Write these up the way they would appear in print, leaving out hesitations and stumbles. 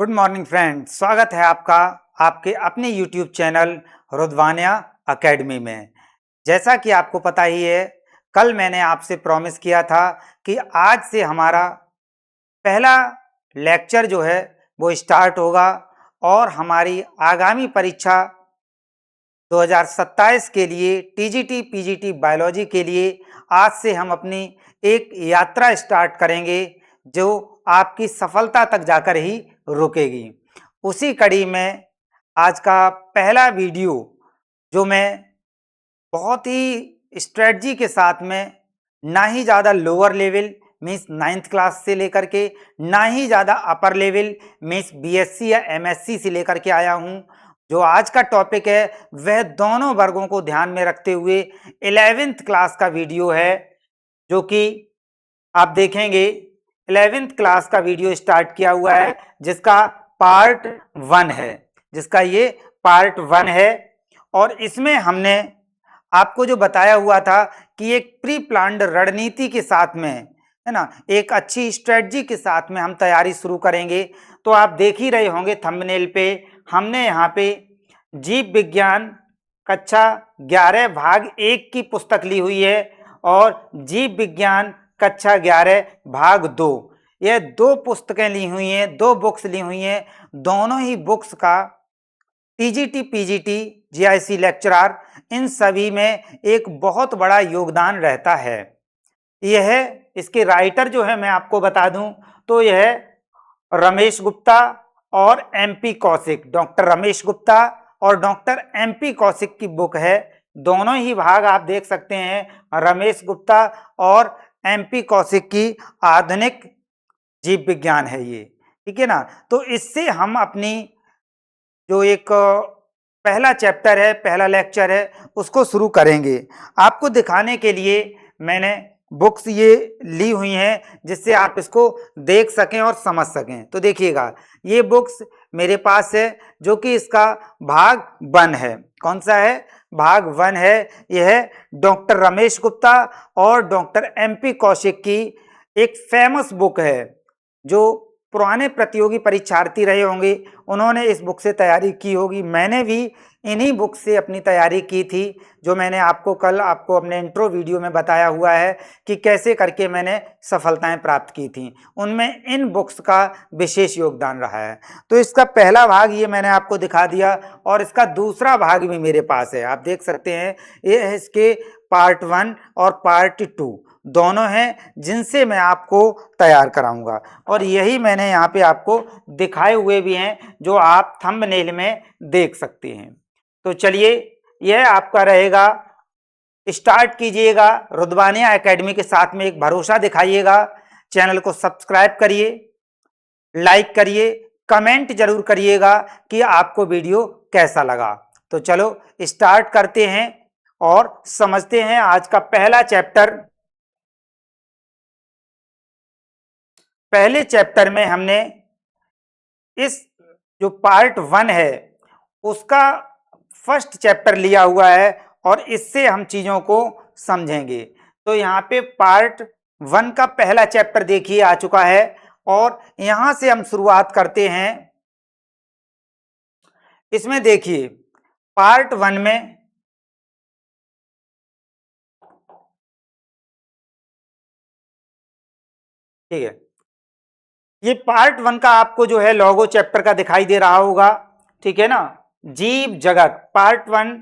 Good morning friends, स्वागत है आपका आपके अपने यूट्यूब चैनल रुद्वानिया एकेडमी में। जैसा कि आपको पता ही है, कल मैंने आपसे प्रॉमिस किया था कि आज से हमारा पहला लेक्चर जो है वो स्टार्ट होगा और हमारी आगामी परीक्षा 2027 के लिए टीजीटी पीजीटी बायोलॉजी के लिए आज से हम अपनी एक यात्रा स्टार्ट करेंगे जो आपकी सफलता तक जाकर ही रुकेगी। उसी कड़ी में आज का पहला वीडियो जो मैं बहुत ही स्ट्रेटजी के साथ में, ना ही ज़्यादा lower level means 9th class से लेकर के, ना ही ज़्यादा अपर लेवल मीन्स बीएससी या एमएससी से लेकर के आया हूँ। जो आज का टॉपिक है वह दोनों वर्गों को ध्यान में रखते हुए 11th क्लास का वीडियो है, जो कि आप देखेंगे 11th क्लास का वीडियो स्टार्ट किया हुआ है जिसका पार्ट 1 है, जिसका ये पार्ट 1 है। और इसमें हमने आपको जो बताया हुआ था कि एक प्री प्लान्ड रणनीति के साथ में, है ना, एक अच्छी स्ट्रेटजी के साथ में हम तैयारी शुरू करेंगे। तो आप देख ही रहे होंगे थंबनेल पे, हमने यहाँ पे जीव विज्ञान कक्षा 11 भाग 1 की पुस्तक ली हुई है और जीव विज्ञान कक्षा 11 भाग 2, यह दो पुस्तकें ली हुई हैं, दो बुक्स ली हुई हैं। दोनों ही बुक्स का TGT PGT GIC lecturer in सभी में एक बहुत बड़ा योगदान रहता है। यह इसके राइटर जो है मैं आपको बता दूं तो यह रमेश गुप्ता और एमपी कौशिक, डॉक्टर रमेश गुप्ता और डॉक्टर एमपी कौशिक की बुक है। दोनों ही भाग आप देख सकते हैं, रमेश गुप्ता और एमपी कौशिक की आधुनिक जीव विज्ञान है ये, ठीक है ना। तो इससे हम अपनी जो एक पहला चैप्टर है, पहला लेक्चर है, उसको शुरू करेंगे। आपको दिखाने के लिए मैंने बुक्स ये ली हुई हैं जिससे आप इसको देख सकें और समझ सकें। तो देखिएगा, ये बुक्स मेरे पास है जो कि इसका भाग 1 है। कौन सा है? भाग 1 है। यह डॉक्टर रमेश गुप्ता और डॉक्टर एमपी कौशिक की एक फेमस बुक है। जो पुराने प्रतियोगी परीक्षार्थी रहे होंगे उन्होंने इस बुक से तैयारी की होगी। मैंने भी इन्हीं बुक से अपनी तैयारी की थी, जो मैंने आपको कल अपने इंट्रो वीडियो में बताया हुआ है कि कैसे करके मैंने सफलताएं प्राप्त की थी। उनमें इन बुक्स का विशेष योगदान रहा है। तो इसका पहला भाग ये मैंने आपको दिखा दिया और इसका दूसरा भाग भी मेरे पास है, आप देख सकते हैं। ये है इसके पार्ट 1 और पार्ट 2 दोनों हैं जिनसे मैं आपको तैयार कराऊंगा और यही मैंने यहाँ पे आपको दिखाए हुए भी हैं जो आप थंबनेल में देख सकते हैं। तो चलिए, यह आपका रहेगा। स्टार्ट कीजिएगा रुद्वानिया एकेडमी के साथ में, एक भरोसा दिखाइएगा। चैनल को सब्सक्राइब करिए, लाइक करिए, कमेंट जरूर करिएगा कि आपको वीडियो कैसा लगा। तो चलो स्टार्ट करते हैं और समझते हैं आज का पहला चैप्टर। पहले चैप्टर में हमने इस जो पार्ट 1 है उसका फर्स्ट चैप्टर लिया हुआ है और इससे हम चीजों को समझेंगे। तो यहाँ पे पार्ट 1 का पहला चैप्टर देखिए आ चुका है और यहां से हम शुरुआत करते हैं। इसमें देखिए पार्ट 1 में ठीक है, ये पार्ट 1 का आपको जो है लोगो चैप्टर का दिखाई दे रहा होगा, ठीक है ना। जीव जगत पार्ट 1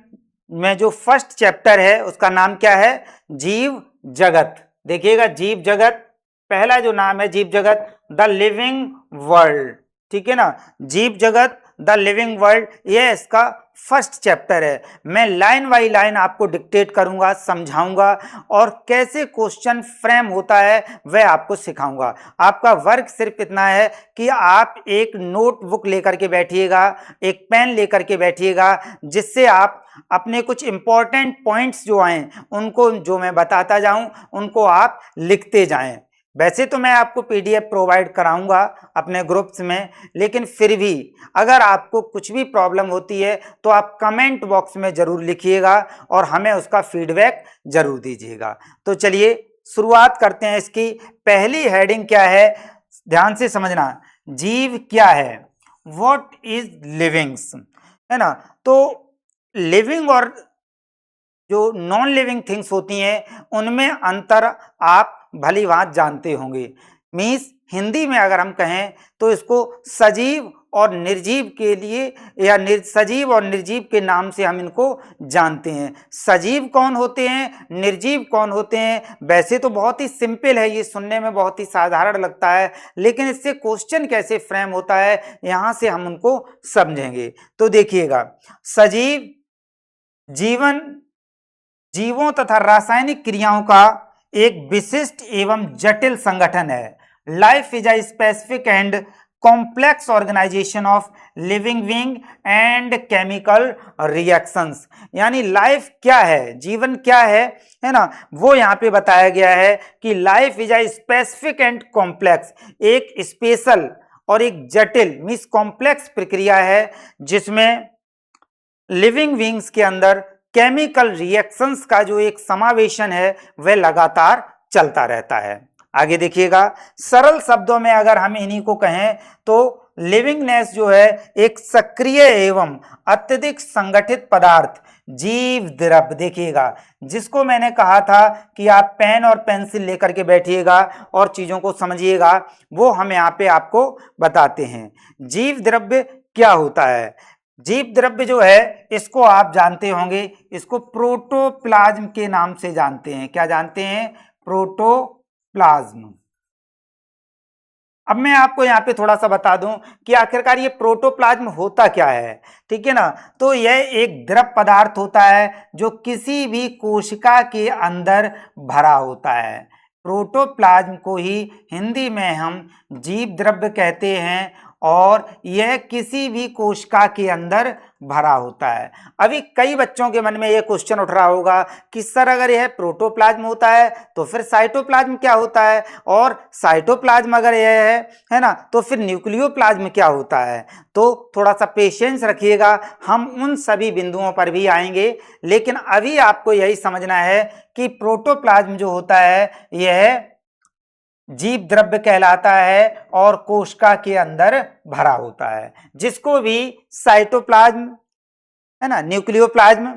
में जो फर्स्ट चैप्टर है उसका नाम क्या है? जीव जगत। देखिएगा, जीव जगत पहला जो नाम है, जीव जगत द लिविंग वर्ल्ड, ठीक है ना। जीव जगत द लिविंग वर्ल्ड, ये इसका फर्स्ट चैप्टर है। मैं लाइन बाई लाइन आपको डिक्टेट करूंगा, समझाऊंगा और कैसे क्वेश्चन फ्रेम होता है वह आपको सिखाऊंगा। आपका वर्क सिर्फ इतना है कि आप एक नोटबुक लेकर के बैठिएगा, एक पेन लेकर के बैठिएगा, जिससे आप अपने कुछ इंपॉर्टेंट पॉइंट्स जो आए उनको, जो मैं बताता जाऊं, उनको आप लिखते जाएं। वैसे तो मैं आपको पीडीएफ प्रोवाइड कराऊंगा अपने ग्रुप्स में, लेकिन फिर भी अगर आपको कुछ भी प्रॉब्लम होती है तो आप कमेंट बॉक्स में जरूर लिखिएगा और हमें उसका फीडबैक जरूर दीजिएगा। तो चलिए शुरुआत करते हैं। इसकी पहली हेडिंग क्या है, ध्यान से समझना। जीव क्या है व्हाट इज लिविंग्स, है ना। तो लिविंग और जो नॉन लिविंग थिंग्स होती हैं उनमें अंतर आप भली भांति जानते होंगे। मीन्स हिंदी में अगर हम कहें तो इसको सजीव और निर्जीव के लिए या सजीव और निर्जीव के नाम से हम इनको जानते हैं। सजीव कौन होते हैं, निर्जीव कौन होते हैं, वैसे तो बहुत ही सिंपल है, ये सुनने में बहुत ही साधारण लगता है, लेकिन इससे क्वेश्चन कैसे फ्रेम होता है यहाँ से हम उनको समझेंगे। तो देखिएगा, सजीव जीवों तथा रासायनिक क्रियाओं का एक विशिष्ट एवं जटिल संगठन है। Life is a specific and complex organization of living being and chemical reactions. यानी लाइफ क्या है, जीवन क्या है ना, वो यहाँ पे बताया गया है कि life is a specific and complex, एक स्पेशल और एक जटिल मीन्स कॉम्प्लेक्स प्रक्रिया है जिसमें लिविंग बीइंग्स के अंदर केमिकल रिएक्शंस का जो एक समावेशन है वह लगातार चलता रहता है। आगे देखिएगा, सरल शब्दों में अगर हम इन्हीं को कहें तो लिविंगनेस जो है एक सक्रिय एवं अत्यधिक संगठित पदार्थ, जीव द्रव्य। देखिएगा, जिसको मैंने कहा था कि आप पेन और पेंसिल लेकर के बैठिएगा और चीजों को समझिएगा, वो हम यहाँ पे आपको बताते हैं। जीव द्रव्य क्या होता है? जीव द्रव्य जो है इसको आप जानते होंगे, इसको प्रोटोप्लाज्म के नाम से जानते हैं। क्या जानते हैं? प्रोटोप्लाज्म। अब मैं आपको यहाँ पे थोड़ा सा बता दूं कि आखिरकार ये प्रोटोप्लाज्म होता क्या है, ठीक है ना। तो यह एक द्रव पदार्थ होता है जो किसी भी कोशिका के अंदर भरा होता है। प्रोटोप्लाज्म को ही हिंदी में हम जीव द्रव्य कहते हैं और यह किसी भी कोशिका के अंदर भरा होता है। अभी कई बच्चों के मन में यह क्वेश्चन उठ रहा होगा कि सर अगर यह प्रोटोप्लाज्म होता है तो फिर साइटोप्लाज्म क्या होता है, और साइटोप्लाज्म अगर यह है ना तो फिर न्यूक्लियोप्लाज्म क्या होता है। तो थोड़ा सा पेशेंस रखिएगा, हम उन सभी बिंदुओं पर भी आएंगे, लेकिन अभी आपको यही समझना है कि प्रोटोप्लाज्म जो होता है यह जीव द्रव्य कहलाता है और कोशिका के अंदर भरा होता है, जिसको भी साइटोप्लाज्म, है ना, न्यूक्लियोप्लाज्म,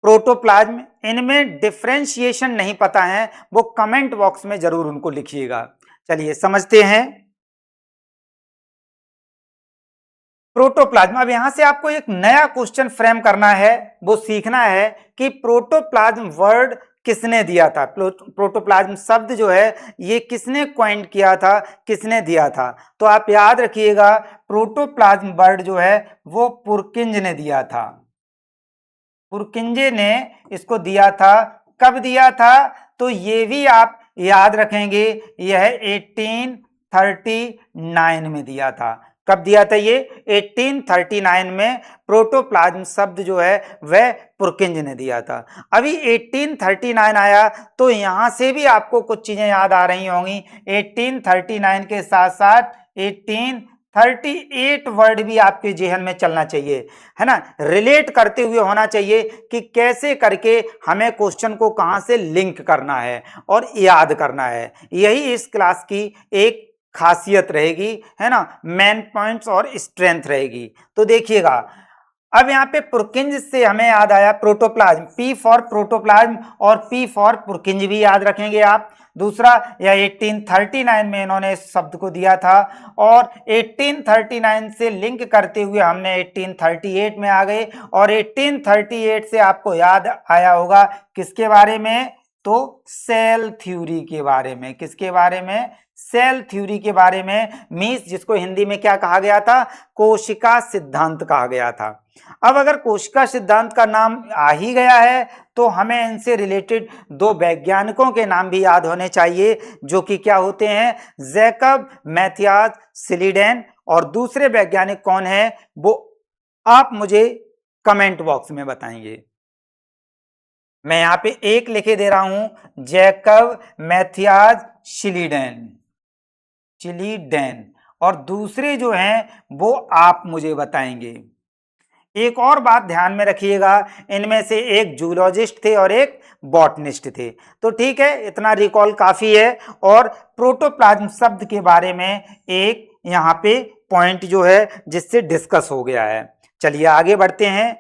प्रोटोप्लाज्म, इनमें डिफरेंशिएशन नहीं पता है वो कमेंट बॉक्स में जरूर उनको लिखिएगा। चलिए समझते हैं प्रोटोप्लाज्म। अब यहां से आपको एक नया क्वेश्चन फ्रेम करना है, वो सीखना है कि प्रोटोप्लाज्म वर्ड किसने दिया था, प्रोटोप्लाज्म शब्द जो है ये किसने कॉइंड किया था, किसने दिया था। तो आप याद रखिएगा, प्रोटोप्लाज्म वर्ड जो है वो पुरकिंज ने दिया था। पुरकिंजे ने इसको दिया था। कब दिया था? तो ये भी आप याद रखेंगे, यह 1839 में दिया था। कब दिया था ये? 1839 में प्रोटोप्लाज्म शब्द जो है वह पुरकिंज ने दिया था। अभी 1839 आया तो यहां से भी आपको कुछ चीजें याद आ रही होंगी। 1839 के साथ साथ 1838 वर्ड भी आपके जेहन में चलना चाहिए, है ना, रिलेट करते हुए होना चाहिए कि कैसे करके हमें क्वेश्चन को कहां से लिंक करना है और याद करना है। यही इस क्लास की एक खासियत रहेगी, है ना, मेन पॉइंट्स और स्ट्रेंथ रहेगी। तो देखिएगा, अब यहाँ पे पुरकिंज से हमें याद आया प्रोटोप्लाज्म, पी फॉर प्रोटोप्लाज्म और पी फॉर पुरकिंज भी याद रखेंगे आप। दूसरा, यह 1839 में इन्होंने इस शब्द को दिया था और 1839 से लिंक करते हुए हमने 1838 में आ गए और 1838 से आपको याद आया होगा किसके बारे में? तो सेल थ्योरी के बारे में। किसके बारे में? सेल थ्योरी के बारे में, मीन्स जिसको हिंदी में क्या कहा गया था? कोशिका सिद्धांत कहा गया था। अब अगर कोशिका सिद्धांत का नाम आ ही गया है तो हमें इनसे रिलेटेड दो वैज्ञानिकों के नाम भी याद होने चाहिए, जो कि क्या होते हैं? Jacob Matthias Schleiden. और दूसरे वैज्ञानिक कौन है वो आप मुझे कमेंट बॉक्स में बताएंगे। मैं यहां पे एक लिखे दे रहा हूं, जैकब मैथियास सिलीडेन, और दूसरे जो हैं वो आप मुझे बताएंगे। एक और बात ध्यान में रखिएगा, इनमें से एक जूलॉजिस्ट थे और एक बॉटनिस्ट थे। तो ठीक है, इतना रिकॉल काफी है। और प्रोटोप्लाज्म शब्द के बारे में एक यहाँ पे पॉइंट जो है जिससे डिस्कस हो गया है। चलिए आगे बढ़ते हैं।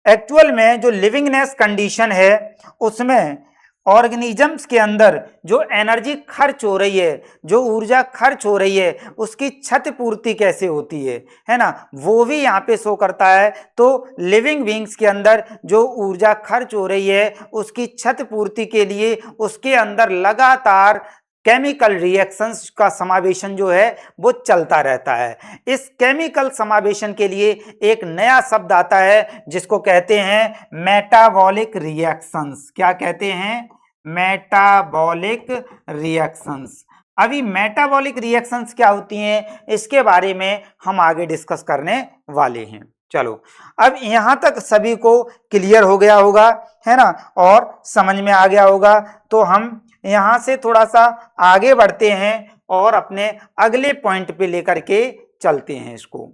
एक्चुअल में जो लिविंगनेस कंडीशन है उसमें ऑर्गेनिजम्स के अंदर जो एनर्जी खर्च हो रही है, जो ऊर्जा खर्च हो रही है, उसकी क्षतिपूर्ति कैसे होती है ना, वो भी यहाँ पे शो करता है। तो लिविंग बीइंग्स के अंदर जो ऊर्जा खर्च हो रही है उसकी क्षतिपूर्ति के लिए उसके अंदर लगातार केमिकल रिएक्शंस का समावेशन जो है वो चलता रहता है। इस केमिकल समावेशन के लिए एक नया शब्द आता है जिसको कहते हैं मेटाबॉलिक रिएक्शंस। क्या कहते हैं? Metabolic reactions. अभी मेटाबॉलिक रिएक्शंस क्या होती हैं इसके बारे में हम आगे डिस्कस करने वाले हैं। चलो, अब यहां तक सभी को क्लियर हो गया होगा, है ना, और समझ में आ गया होगा। तो हम यहां से थोड़ा सा आगे बढ़ते हैं और अपने अगले पॉइंट पे लेकर के चलते हैं इसको।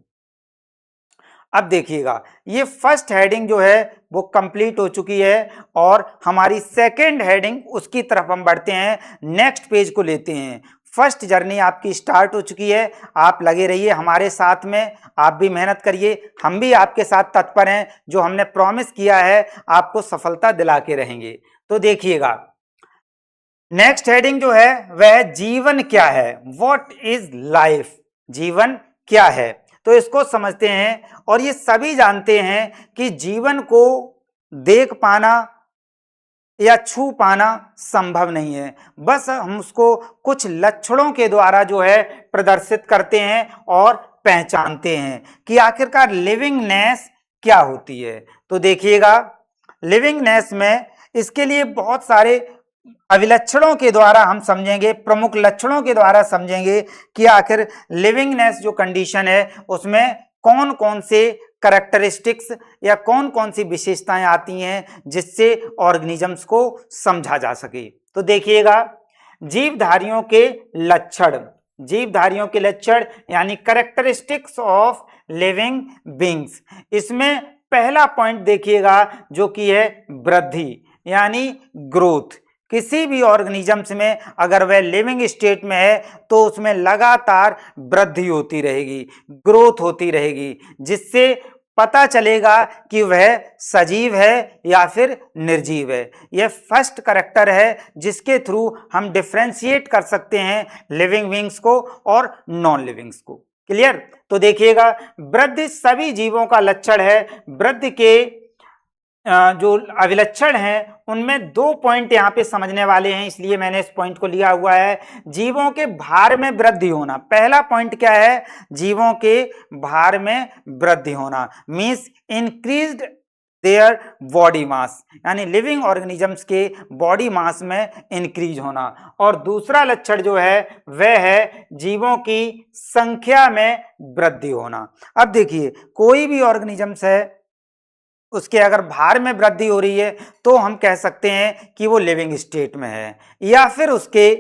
अब देखिएगा, ये फर्स्ट हेडिंग जो है वो कंप्लीट हो चुकी है और हमारी सेकंड हेडिंग उसकी तरफ हम बढ़ते हैं, नेक्स्ट पेज को लेते हैं। फर्स्ट जर्नी आपकी स्टार्ट हो चुकी है। आप लगे रहिए हमारे साथ में, आप भी मेहनत करिए, हम भी आपके साथ तत्पर हैं। जो हमने प्रॉमिस किया है आपको सफलता दिला के रहेंगे। तो देखिएगा, नेक्स्ट हेडिंग जो है वह जीवन क्या है, व्हाट इज लाइफ, जीवन क्या है। तो इसको समझते हैं और ये सभी जानते हैं कि जीवन को देख पाना या छू पाना संभव नहीं है, बस हम उसको कुछ लक्षणों के द्वारा जो है प्रदर्शित करते हैं और पहचानते हैं कि आखिरकार लिविंगनेस क्या होती है। तो देखिएगा, लिविंगनेस में इसके लिए बहुत सारे अभिलक्षणों के द्वारा हम समझेंगे, प्रमुख लक्षणों के द्वारा समझेंगे कि आखिर लिविंगनेस जो कंडीशन है उसमें कौन कौन से कैरेक्टरिस्टिक्स या कौन कौन सी विशेषताएं आती हैं जिससे ऑर्गेनिजम्स को समझा जा सके। तो देखिएगा, जीवधारियों के लक्षण, जीवधारियों के लक्षण यानी कैरेक्टरिस्टिक्स ऑफ लिविंग बीइंग्स। इसमें पहला पॉइंट देखिएगा जो कि है वृद्धि यानी ग्रोथ। किसी भी ऑर्गेनिजम्स में अगर वह लिविंग स्टेट में है तो उसमें लगातार वृद्धि होती रहेगी, ग्रोथ होती रहेगी, जिससे पता चलेगा कि वह सजीव है या फिर निर्जीव है। यह फर्स्ट कैरेक्टर है जिसके थ्रू हम डिफरेंशिएट कर सकते हैं लिविंग बीइंग्स को और नॉन लिविंग्स को। क्लियर? तो देखिएगा, वृद्धि सभी जीवों का लक्षण है। वृद्धि के जो अभिलक्षण हैं उनमें दो पॉइंट यहाँ पे समझने वाले हैं, इसलिए मैंने इस पॉइंट को लिया हुआ है। जीवों के भार में वृद्धि होना, पहला पॉइंट क्या है? जीवों के भार में वृद्धि होना means increased their body mass, यानी लिविंग ऑर्गेनिजम्स के बॉडी मास में इंक्रीज होना। और दूसरा लक्षण जो है वह है जीवों की संख्या में वृद्धि होना। अब देखिए, कोई भी ऑर्गेनिजम्स है उसके अगर भार में वृद्धि हो रही है तो हम कह सकते हैं कि वो लिविंग स्टेट में है, या फिर उसके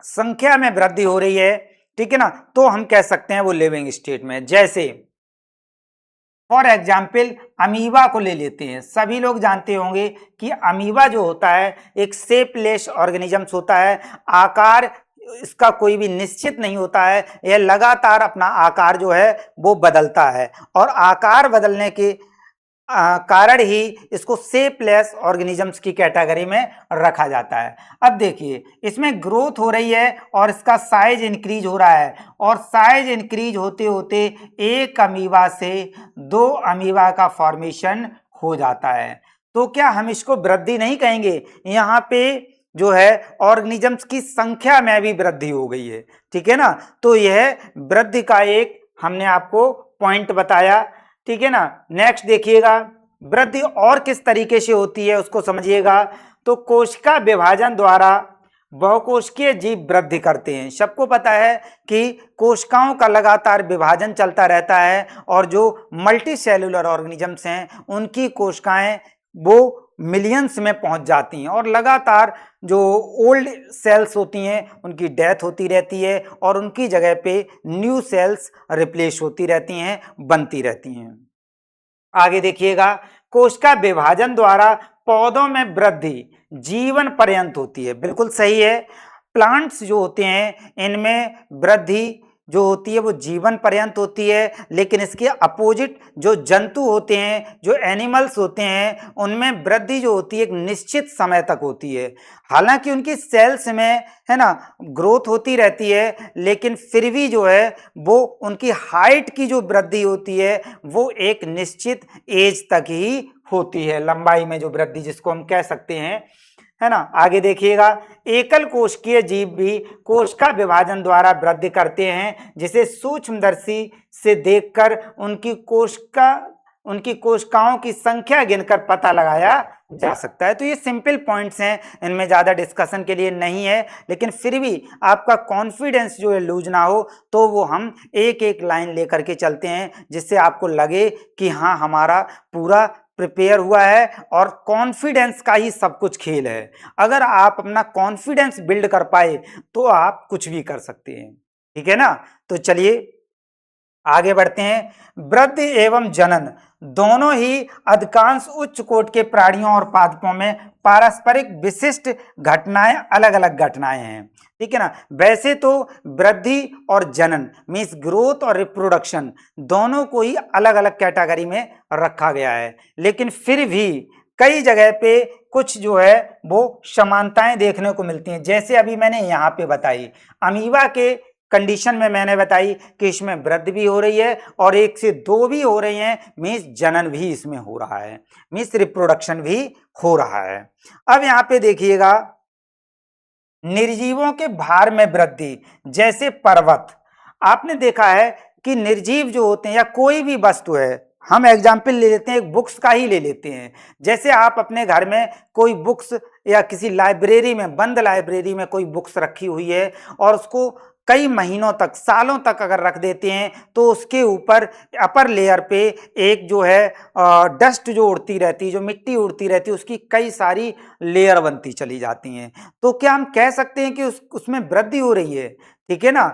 संख्या में वृद्धि हो रही है, ठीक है ना, तो हम कह सकते हैं वो लिविंग स्टेट में है। जैसे फॉर एग्जाम्पल अमीबा को ले लेते हैं। सभी लोग जानते होंगे कि अमीबा जो होता है एक शेपलेस ऑर्गेनिजम्स होता है। आकार इसका कोई भी निश्चित नहीं होता है, यह लगातार अपना आकार जो है वो बदलता है और आकार बदलने के कारण ही इसको शेपलेस ऑर्गेनिजम्स की कैटेगरी में रखा जाता है। अब देखिए, इसमें ग्रोथ हो रही है और इसका साइज इंक्रीज हो रहा है, और साइज इंक्रीज होते होते एक अमीबा से दो अमीबा का फॉर्मेशन हो जाता है। तो क्या हम इसको वृद्धि नहीं कहेंगे? यहाँ पे जो है ऑर्गेनिजम्स की संख्या में भी वृद्धि हो गई है, ठीक है ना। तो यह वृद्धि का एक हमने आपको पॉइंट बताया, ठीक है ना। नेक्स्ट देखिएगा, वृद्धि और किस तरीके से होती है उसको समझिएगा। तो कोशिका विभाजन द्वारा बहुकोशिकीय जीव वृद्धि करते हैं। सबको पता है कि कोशिकाओं का लगातार विभाजन चलता रहता है और जो मल्टी सेलुलर ऑर्गेनिजम्स हैं उनकी कोशिकाएं वो मिलियंस में पहुंच जाती हैं और लगातार जो ओल्ड सेल्स होती हैं उनकी डेथ होती रहती है और उनकी जगह पे न्यू सेल्स रिप्लेस होती रहती हैं, बनती रहती हैं। आगे देखिएगा, कोशिका विभाजन द्वारा पौधों में वृद्धि जीवन पर्यंत होती है। बिल्कुल सही है। प्लांट्स जो होते हैं इनमें वृद्धि जो होती है वो जीवन पर्यंत होती है, लेकिन इसके अपोजिट जो जंतु होते हैं, जो एनिमल्स होते हैं, उनमें वृद्धि जो होती है एक निश्चित समय तक होती है। हालांकि उनकी सेल्स में है ना ग्रोथ होती रहती है, लेकिन फिर भी जो है वो उनकी हाइट की जो वृद्धि होती है वो एक निश्चित एज तक ही होती है, लंबाई में जो वृद्धि जिसको हम कह सकते हैं, है ना। आगे देखिएगा, एकल कोशिकीय जीव भी कोशिका विभाजन द्वारा वृद्धि करते हैं, जिसे सूक्ष्मदर्शी से देखकर उनकी कोशिकाओं की संख्या गिनकर पता लगाया जा सकता है। तो ये सिंपल पॉइंट्स हैं, इनमें ज़्यादा डिस्कशन के लिए नहीं है, लेकिन फिर भी आपका कॉन्फिडेंस जो है लूज ना हो, तो वो हम एक एक लाइन लेकर के चलते हैं, जिससे आपको लगे कि हाँ हमारा पूरा प्रिपेयर हुआ है और कॉन्फिडेंस का ही सब कुछ खेल है। अगर आप अपना कॉन्फिडेंस बिल्ड कर पाए तो आप कुछ भी कर सकते हैं, ठीक है ना। तो चलिए आगे बढ़ते हैं। वृद्धि एवं जनन दोनों ही अधिकांश उच्च कोटि के प्राणियों और पादपों में पारस्परिक विशिष्ट घटनाएं, अलग अलग घटनाएं हैं, ठीक है ना। वैसे तो वृद्धि और जनन मीन्स ग्रोथ और रिप्रोडक्शन दोनों को ही अलग अलग कैटेगरी में रखा गया है, लेकिन फिर भी कई जगह पे कुछ जो है वो समानताएं देखने को मिलती हैं। जैसे अभी मैंने यहाँ पे बताई, अमीबा के कंडीशन में मैंने बताई कि इसमें वृद्धि भी हो रही है और एक से दो भी हो रही हैं, मीन्स जनन भी इसमें हो रहा है, मीन्स रिप्रोडक्शन भी हो रहा है। अब यहाँ पे देखिएगा, निर्जीवों के भार में वृद्धि, जैसे पर्वत। आपने देखा है कि निर्जीव जो होते हैं या कोई भी वस्तु है, हम एग्जाम्पल ले लेते हैं, एक बुक्स का ही ले लेते हैं। जैसे आप अपने घर में कोई बुक्स या किसी लाइब्रेरी में, बंद लाइब्रेरी में कोई बुक्स रखी हुई है और उसको कई महीनों तक, सालों तक अगर रख देते हैं तो उसके ऊपर अपर लेयर पे एक जो है डस्ट जो उड़ती रहती है, जो मिट्टी उड़ती रहती है, उसकी कई सारी लेयर बनती चली जाती हैं। तो क्या हम कह सकते हैं कि उसमें वृद्धि हो रही है? ठीक है ना,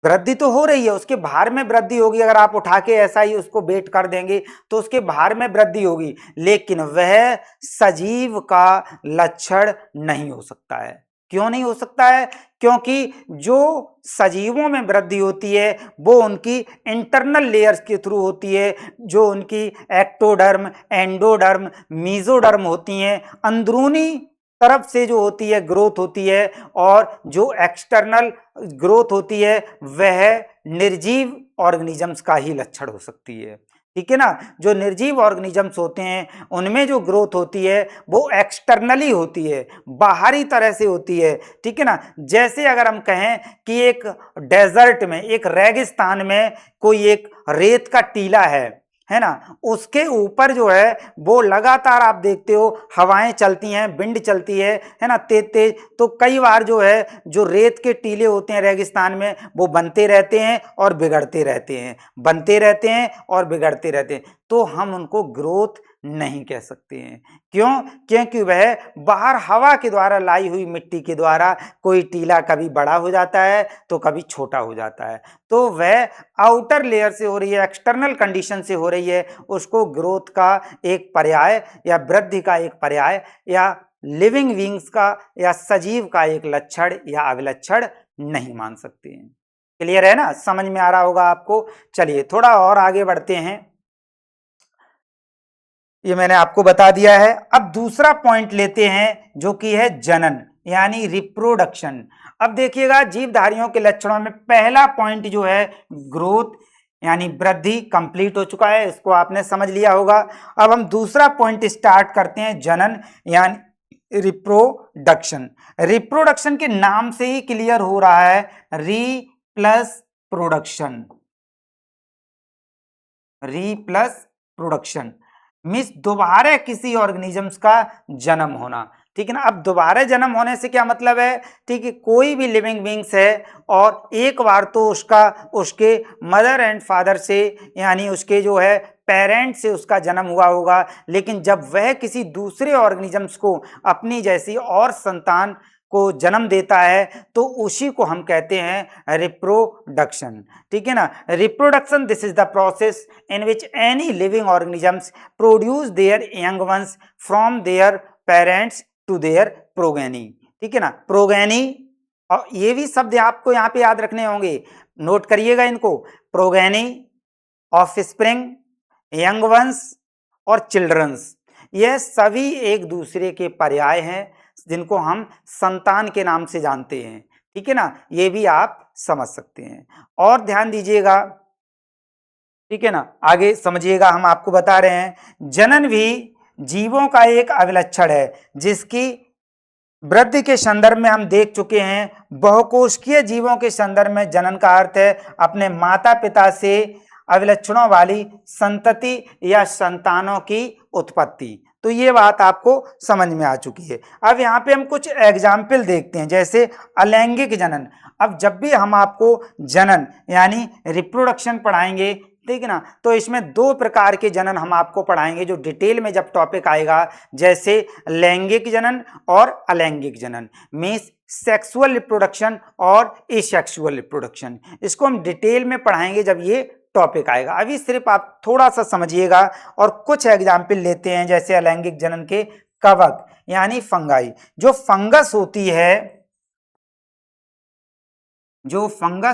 वृद्धि तो हो रही है, उसके भार में वृद्धि होगी। अगर आप उठा के ऐसा ही उसको वेट कर देंगे तो उसके भार में वृद्धि होगी, लेकिन वह सजीव का लक्षण नहीं हो सकता है। क्यों नहीं हो सकता है? क्योंकि जो सजीवों में वृद्धि होती है वो उनकी इंटरनल लेयर्स के थ्रू होती है, जो उनकी एक्टोडर्म, एंडोडर्म, मीजोडर्म होती हैं, अंदरूनी तरफ से जो होती है ग्रोथ होती है, और जो एक्सटर्नल ग्रोथ होती है वह निर्जीव ऑर्गेनिजम्स का ही लक्षण हो सकती है, ठीक है ना। जो निर्जीव ऑर्गेनिजम्स होते हैं उनमें जो ग्रोथ होती है वो एक्सटर्नली होती है, बाहरी तरह से होती है, ठीक है ना। जैसे अगर हम कहें कि एक डेजर्ट में, एक रेगिस्तान में कोई एक रेत का टीला है ना, उसके ऊपर जो है वो लगातार आप देखते हो हवाएं चलती हैं, विंड चलती है ना, तेज तेज, तो कई बार जो है जो रेत के टीले होते हैं रेगिस्तान में वो बनते रहते हैं और बिगड़ते रहते हैं, बनते रहते हैं और बिगड़ते रहते हैं, तो हम उनको ग्रोथ नहीं कह सकते हैं। क्यों? क्योंकि वह बाहर हवा के द्वारा लाई हुई मिट्टी के द्वारा कोई टीला कभी बड़ा हो जाता है तो कभी छोटा हो जाता है, तो वह आउटर लेयर से हो रही है, एक्सटर्नल कंडीशन से हो रही है, उसको ग्रोथ का एक पर्याय या वृद्धि का एक पर्याय या लिविंग बीइंग्स का या सजीव का एक लक्षण या अभिलक्षण नहीं मान सकते हैं। क्लियर है ना, समझ में आ रहा होगा आपको। चलिए थोड़ा और आगे बढ़ते हैं, ये मैंने आपको बता दिया है। अब दूसरा पॉइंट लेते हैं जो कि है जनन यानी रिप्रोडक्शन। अब देखिएगा, जीवधारियों के लक्षणों में पहला पॉइंट जो है ग्रोथ यानी वृद्धि कंप्लीट हो चुका है, इसको आपने समझ लिया होगा। अब हम दूसरा पॉइंट स्टार्ट करते हैं, जनन यानी रिप्रोडक्शन। रिप्रोडक्शन के नाम से ही क्लियर हो रहा है, री प्लस प्रोडक्शन, री प्लस प्रोडक्शन मीन्स दोबारा किसी ऑर्गेनिजम्स का जन्म होना, ठीक है ना। अब दोबारा जन्म होने से क्या मतलब है? ठीक है, कोई भी लिविंग बीइंग्स है और एक बार तो उसका उसके मदर एंड फादर से यानी उसके जो है पेरेंट से उसका जन्म हुआ होगा, लेकिन जब वह किसी दूसरे ऑर्गेनिजम्स को अपनी जैसी और संतान को जन्म देता है तो उसी को हम कहते हैं रिप्रोडक्शन, ठीक है ना। Reproduction, this is the process in which any living organisms produce their young ones from their parents to their progeny, ठीक है ना। प्रोगेनी और ये भी शब्द आपको यहाँ पे याद रखने होंगे, नोट करिएगा इनको, प्रोगेनी, ऑफस्प्रिंग, यंग वंस और चिल्ड्रंस, यह सभी एक दूसरे के पर्याय हैं जिनको हम संतान के नाम से जानते हैं। ठीक है ना, ये भी आप समझ सकते हैं। और ध्यान दीजिएगा, ठीक है ना, आगे समझिएगा, हम आपको बता रहे हैं जनन भी जीवों का एक अभिलक्षण है जिसकी वृद्धि के संदर्भ में हम देख चुके हैं। बहुकोशिकीय जीवों के संदर्भ में जनन का अर्थ है अपने माता पिता से अभिलक्षणों वाली संतति या संतानों की उत्पत्ति। तो ये बात आपको समझ में आ चुकी है। अब यहाँ पे हम कुछ एग्जाम्पल देखते हैं, जैसे अलैंगिक जनन। अब जब भी हम आपको जनन यानी रिप्रोडक्शन पढ़ाएंगे, ठीक है ना, तो इसमें दो प्रकार के जनन हम आपको पढ़ाएंगे जो डिटेल में जब टॉपिक आएगा, जैसे लैंगिक जनन और अलैंगिक जनन, मीन्स सेक्सुअल रिप्रोडक्शन और एसेक्सुअल रिप्रोडक्शन। इसको हम डिटेल में पढ़ाएंगे जब ये टॉपिक आएगा। अभी सिर्फ आप थोड़ा सा समझिएगा और कुछ एग्जाम्पल लेते हैं, जैसे अलैंगिक जनन के कवक यानी फंगाई। जो फंगस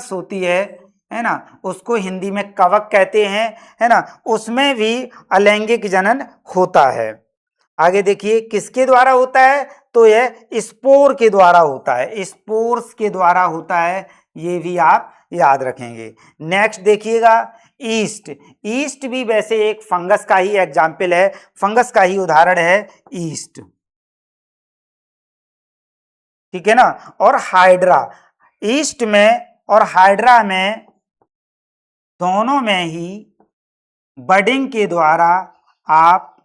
होती है ना, उसको हिंदी में कवक कहते हैं, है ना, उसमें भी अलैंगिक जनन होता है। आगे देखिए किसके द्वारा होता है, तो यह स्पोर के द्वारा होता है, स्पोर्स के द्वारा होता है, ये भी आप याद रखेंगे। नेक्स्ट देखिएगा ईस्ट भी वैसे एक फंगस का ही एग्जाम्पल है, फंगस का ही उदाहरण है ईस्ट, ठीक है ना। और हाइड्रा, ईस्ट में और हाइड्रा में दोनों में ही बडिंग के द्वारा आप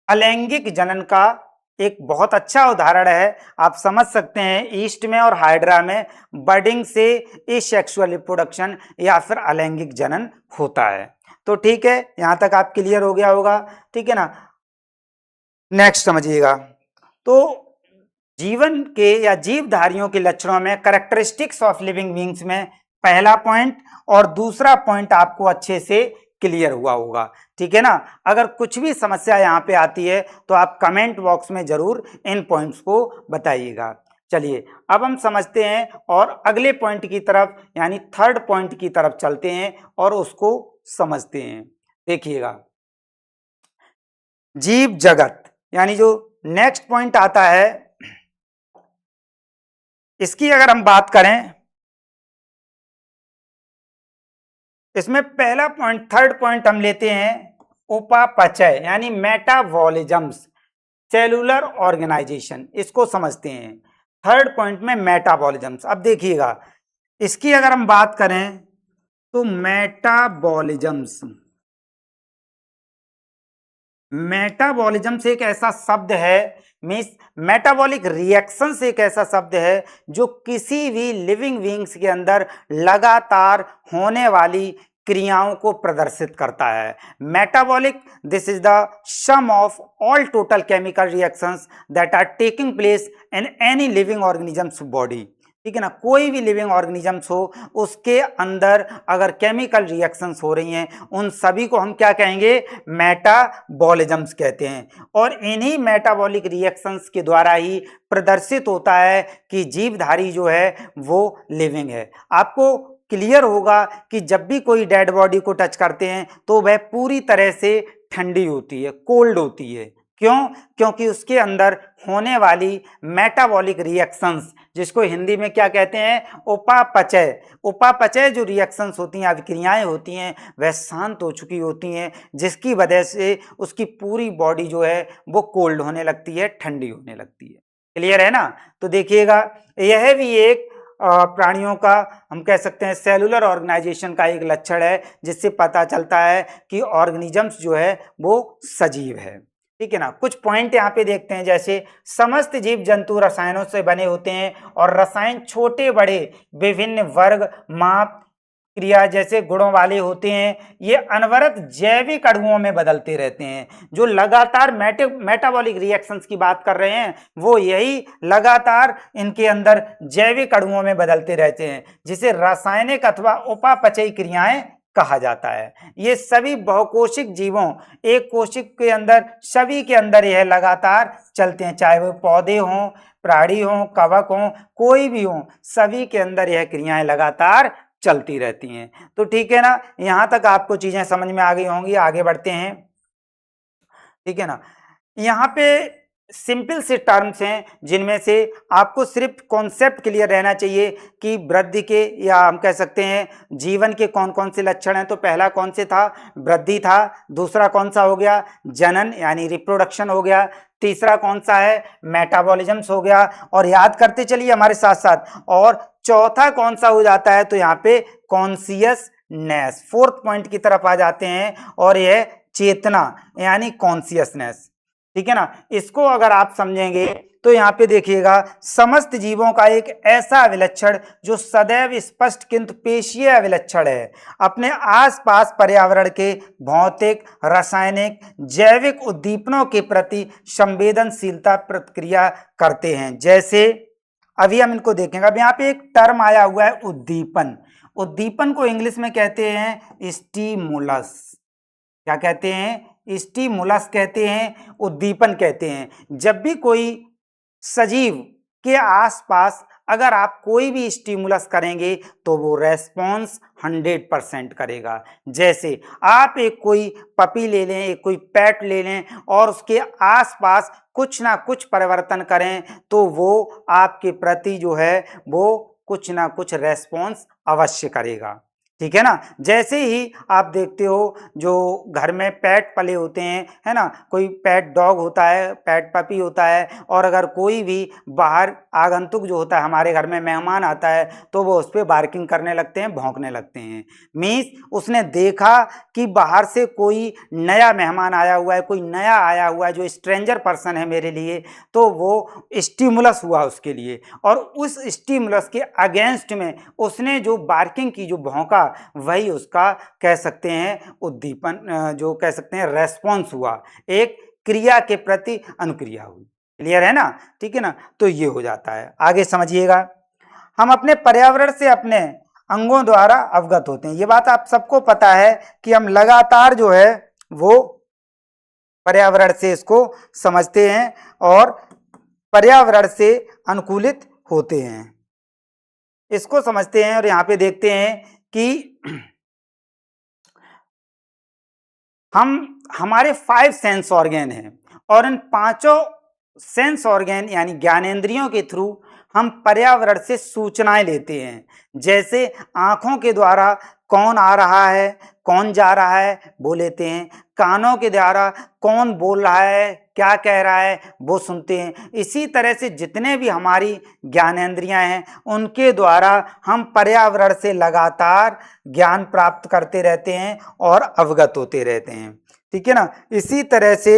अलैंगिक जनन का एक बहुत अच्छा उदाहरण है, आप समझ सकते हैं। ईस्ट में और हाइड्रा में बडिंग से एसेक्सुअल रिप्रोडक्शन या फिर अलैंगिक जनन होता है। तो ठीक है, यहां तक आप क्लियर हो गया होगा, ठीक है ना। नेक्स्ट समझिएगा, तो जीवन के या जीवधारियों के लक्षणों में कैरेक्टरिस्टिक्स ऑफ लिविंग बीइंग्स में पहला पॉइंट और दूसरा पॉइंट आपको अच्छे से क्लियर हुआ होगा, ठीक है ना। अगर कुछ भी समस्या यहाँ पे आती है तो आप कमेंट बॉक्स में जरूर इन पॉइंट्स को बताइएगा। चलिए अब हम समझते हैं और अगले पॉइंट की तरफ यानी थर्ड पॉइंट की तरफ चलते हैं और उसको समझते हैं। देखिएगा जीव जगत यानी जो नेक्स्ट पॉइंट आता है, इसकी अगर हम बात करें, इसमें पहला पॉइंट थर्ड पॉइंट हम लेते हैं उपापचय यानी मेटाबॉलिज्म्स, सेलुलर ऑर्गेनाइजेशन, इसको समझते हैं। थर्ड पॉइंट में मेटाबॉलिज्म्स। अब देखिएगा इसकी अगर हम बात करें तो मेटाबॉलिज्म एक ऐसा शब्द है, मीन्स मेटाबॉलिक रिएक्शन एक ऐसा शब्द है जो किसी भी लिविंग बीइंग्स के अंदर लगातार होने वाली क्रियाओं को प्रदर्शित करता है। Metabolic, this is the sum of all total chemical reactions that are taking place in any living organisms body, ठीक है ना। कोई भी लिविंग ऑर्गेनिजम्स हो उसके अंदर अगर केमिकल रिएक्शंस हो रही हैं, उन सभी को हम क्या कहेंगे, मेटाबॉलिज्म्स कहते हैं। और इन्हीं मेटाबॉलिक रिएक्शंस के द्वारा ही प्रदर्शित होता है कि जीवधारी जो है वो लिविंग है। आपको क्लियर होगा कि जब भी कोई डेड बॉडी को टच करते हैं तो वह पूरी तरह से ठंडी होती है, कोल्ड होती है। क्यों? क्योंकि उसके अंदर होने वाली मेटाबॉलिक रिएक्शंस, जिसको हिंदी में क्या कहते हैं, उपापचय जो रिएक्शंस होती हैं, अभिक्रियाएं होती हैं, वह शांत हो चुकी होती हैं, जिसकी वजह से उसकी पूरी बॉडी जो है वो कोल्ड होने लगती है, ठंडी होने लगती है। क्लियर है ना। तो देखिएगा यह भी एक प्राणियों का हम कह सकते हैं सेलुलर ऑर्गेनाइजेशन का एक लक्षण है, जिससे पता चलता है कि ऑर्गेनिजम्स जो है वो सजीव है, ठीक है ना। कुछ पॉइंट यहाँ पे देखते हैं, जैसे समस्त जीव जंतु रसायनों से बने होते हैं और रसायन छोटे बड़े विभिन्न वर्ग, माप, क्रिया जैसे गुणों वाले होते हैं। ये अनवरत जैविक अणुओं में बदलते रहते हैं। जो लगातार मेटाबॉलिक रिएक्शंस की बात कर रहे हैं वो यही लगातार इनके अंदर जैविक अणुओं में बदलते रहते हैं, जिसे रासायनिक अथवा उपापचयी क्रियाएं कहा जाता है। ये सभी बहुकोशिक जीवों, एक कोशिक के अंदर, सभी के अंदर यह लगातार चलते हैं, चाहे वो पौधे हों, प्राणी हों, कवक हों, कोई भी हो, सभी के अंदर यह क्रियाएं लगातार चलती रहती हैं। तो ठीक है ना, यहां तक आपको चीजें समझ में आ गई होंगी। आगे बढ़ते हैं, ठीक है ना। यहाँ पे सिंपल से टर्म्स हैं जिनमें से आपको सिर्फ कॉन्सेप्ट क्लियर रहना चाहिए कि वृद्धि के, या हम कह सकते हैं जीवन के कौन कौन से लक्षण हैं। तो पहला कौन से था, वृद्धि था। दूसरा कौन सा हो गया, जनन यानी रिप्रोडक्शन हो गया। तीसरा कौन सा है, मेटाबॉलिज्म्स हो गया। और याद करते चलिए हमारे साथ साथ। और चौथा कौन सा हो जाता है, तो यहाँ पे कॉन्सियसनेस, फोर्थ पॉइंट की तरफ आ जाते हैं, और यह चेतना यानी कॉन्सियसनेस, ठीक है ना। इसको अगर आप समझेंगे तो यहाँ पे देखिएगा, समस्त जीवों का एक ऐसा अभिलक्षण जो सदैव स्पष्ट किंतु पेशीय अभिलक्षण है, अपने आसपास पर्यावरण के भौतिक, रासायनिक, जैविक उद्दीपनों के प्रति संवेदनशीलता प्रतिक्रिया करते हैं। जैसे अभी हम इनको देखेंगे। अब यहाँ पे एक टर्म आया हुआ है उद्दीपन। उद्दीपन को इंग्लिश में कहते हैं स्टिमुलस। क्या कहते हैं, स्टिमुलस कहते हैं, उद्दीपन कहते हैं। जब भी कोई सजीव के आसपास अगर आप कोई भी स्टिमुलस करेंगे तो वो रेस्पॉन्स 100% करेगा। जैसे आप एक कोई पपी ले लें, एक कोई पेट ले लें, और उसके आसपास कुछ ना कुछ परिवर्तन करें तो वो आपके प्रति जो है वो कुछ ना कुछ रेस्पॉन्स अवश्य करेगा, ठीक है ना। जैसे ही आप देखते हो जो घर में पेट पले होते हैं, है ना, कोई पेट डॉग होता है, पेट पपी होता है, और अगर कोई भी बाहर आगंतुक जो होता है, हमारे घर में मेहमान आता है, तो वो उस पर बार्किंग करने लगते हैं, भौंकने लगते हैं। मीन्स उसने देखा कि बाहर से कोई नया मेहमान आया हुआ है, कोई नया आया हुआ है जो स्ट्रेंजर पर्सन है मेरे लिए, तो वो स्टिमुलस हुआ उसके लिए, और उस स्टिमुलस के अगेंस्ट में उसने जो बार्किंग की, जो भौंका, वही उसका कह सकते हैं उद्दीपन, जो कह सकते हैं रेस्पॉन्स हुआ, एक क्रिया के प्रति अनुक्रिया हुई। क्लियर है ना, ठीक है ना। तो ये हो जाता है। आगे समझिएगा, हम अपने पर्यावरण से अपने अंगों द्वारा अवगत होते हैं। ये बात आप सबको पता है कि हम लगातार जो है वो पर्यावरण से इसको समझते हैं और पर्यावरण से अनुकूलित होते हैं, इसको समझते हैं। और यहाँ पे देखते हैं कि हमारे 5 सेंस ऑर्गन हैं, और इन 5 सेंस ऑर्गन यानी ज्ञानेंद्रियों के थ्रू हम पर्यावरण से सूचनाएं लेते हैं। जैसे आंखों के द्वारा कौन आ रहा है, कौन जा रहा है, वो लेते हैं। कानों के द्वारा कौन बोल रहा है, क्या कह रहा है, वो सुनते हैं। इसी तरह से जितने भी हमारी ज्ञानेंद्रियां हैं, उनके द्वारा हम पर्यावरण से लगातार ज्ञान प्राप्त करते रहते हैं और अवगत होते रहते हैं, ठीक है ना। इसी तरह से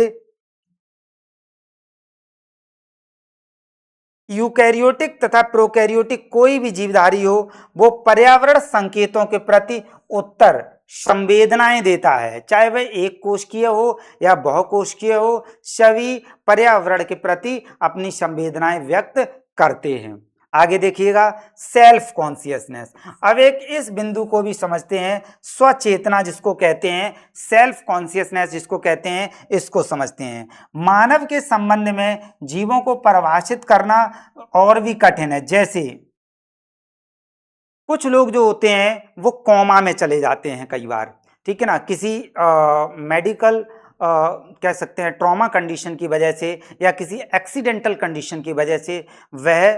यूकैरियोटिक तथा प्रोकैरियोटिक कोई भी जीवधारी हो, वो पर्यावरण संकेतों के प्रति उत्तर संवेदनाएं देता है, चाहे वह एक कोशिकीय हो या बहुकोशिकीय हो, सभी पर्यावरण के प्रति अपनी संवेदनाएं व्यक्त करते हैं। आगे देखिएगा, सेल्फ कॉन्शियसनेस। अब एक इस बिंदु को भी समझते हैं, स्वचेतना जिसको कहते हैं, सेल्फ कॉन्शियसनेस जिसको कहते हैं, इसको समझते हैं। मानव के संबंध में जीवों को परिभाषित करना और भी कठिन है। जैसे कुछ लोग जो होते हैं वो कोमा में चले जाते हैं कई बार, ठीक है ना, किसी मेडिकल कह सकते हैं ट्रॉमा कंडीशन की वजह से या किसी एक्सीडेंटल कंडीशन की वजह से वह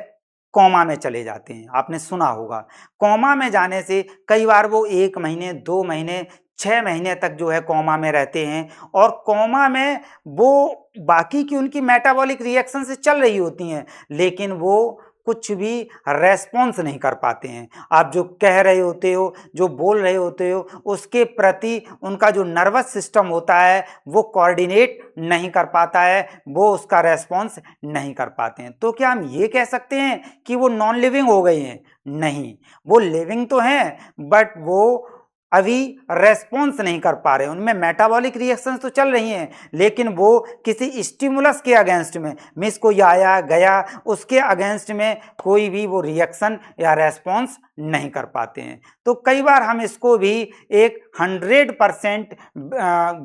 कोमा में चले जाते हैं। आपने सुना होगा, कोमा में जाने से कई बार वो 1 महीने, 2 महीने, 6 महीने तक जो है कोमा में रहते हैं, और कोमा में वो बाकी की उनकी मेटाबॉलिक रिएक्शन से चल रही होती हैं, लेकिन वो कुछ भी रेस्पॉन्स नहीं कर पाते हैं। आप जो कह रहे होते हो, जो बोल रहे होते हो, उसके प्रति उनका जो नर्वस सिस्टम होता है वो कोऑर्डिनेट नहीं कर पाता है, वो उसका रेस्पॉन्स नहीं कर पाते हैं। तो क्या हम ये कह सकते हैं कि वो नॉन लिविंग हो गए हैं? नहीं, वो लिविंग तो हैं, बट वो अभी रेस्पॉन्स नहीं कर पा रहे हैं, उनमें मेटाबॉलिक रिएक्शंस तो चल रही हैं लेकिन वो किसी स्टिमुलस के अगेंस्ट में, मीन्स कोई आया गया उसके अगेंस्ट में कोई भी वो रिएक्शन या रेस्पॉन्स नहीं कर पाते हैं। तो कई बार हम इसको भी एक 100%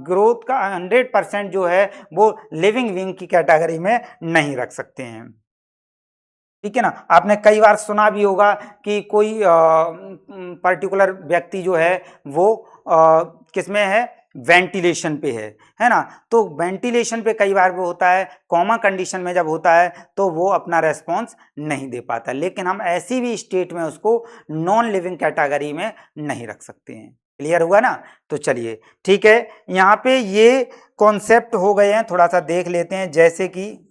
ग्रोथ का 100% जो है वो लिविंग बीइंग की कैटेगरी में नहीं रख सकते हैं। ठीक है ना। आपने कई बार सुना भी होगा कि कोई पर्टिकुलर व्यक्ति जो है वो किसमें है, वेंटिलेशन पे है ना। तो वेंटिलेशन पे कई बार वो होता है, कॉमा कंडीशन में जब होता है तो वो अपना रेस्पॉन्स नहीं दे पाता, लेकिन हम ऐसी भी स्टेट में उसको नॉन लिविंग कैटेगरी में नहीं रख सकते हैं। क्लियर हुआ ना। तो चलिए ठीक है, यहाँ पे ये कॉन्सेप्ट हो गए हैं, थोड़ा सा देख लेते हैं। जैसे कि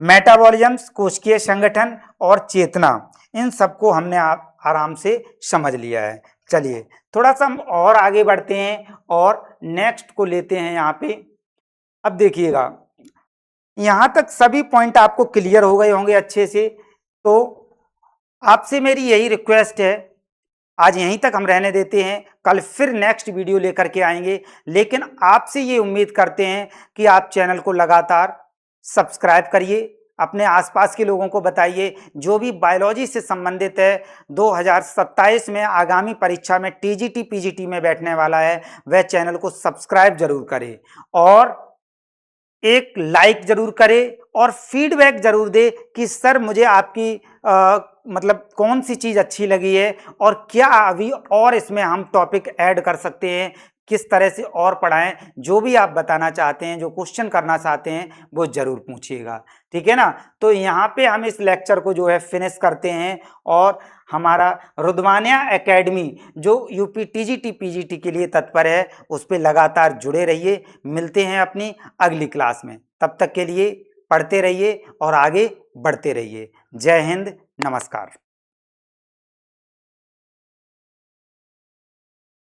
मेटाबॉलिज्म, कोशिकीय संगठन और चेतना, इन सबको हमने आराम से समझ लिया है। चलिए थोड़ा सा हम और आगे बढ़ते हैं और नेक्स्ट को लेते हैं यहाँ पे। अब देखिएगा यहाँ तक सभी पॉइंट आपको क्लियर हो गए होंगे अच्छे से। तो आपसे मेरी यही रिक्वेस्ट है, आज यहीं तक हम रहने देते हैं, कल फिर नेक्स्ट वीडियो लेकर के आएंगे। लेकिन आपसे ये उम्मीद करते हैं कि आप चैनल को लगातार सब्सक्राइब करिए, अपने आसपास के लोगों को बताइए। जो भी बायोलॉजी से संबंधित है, 2027 में आगामी परीक्षा में टीजीटी पीजीटी में बैठने वाला है, वह चैनल को सब्सक्राइब जरूर करे और एक लाइक जरूर करे और फीडबैक जरूर दे कि सर मुझे आपकी मतलब कौन सी चीज़ अच्छी लगी है और क्या अभी और इसमें हम टॉपिक ऐड कर सकते हैं, किस तरह से और पढ़ाएं। जो भी आप बताना चाहते हैं, जो क्वेश्चन करना चाहते हैं, वो जरूर पूछिएगा। ठीक है ना। तो यहाँ पे हम इस लेक्चर को जो है फिनिश करते हैं और हमारा रुद्रमानिया एकेडमी जो यूपी टीजीटी पीजीटी के लिए तत्पर है, उस पर लगातार जुड़े रहिए। मिलते हैं अपनी अगली क्लास में, तब तक के लिए पढ़ते रहिए और आगे बढ़ते रहिए। जय हिंद, नमस्कार।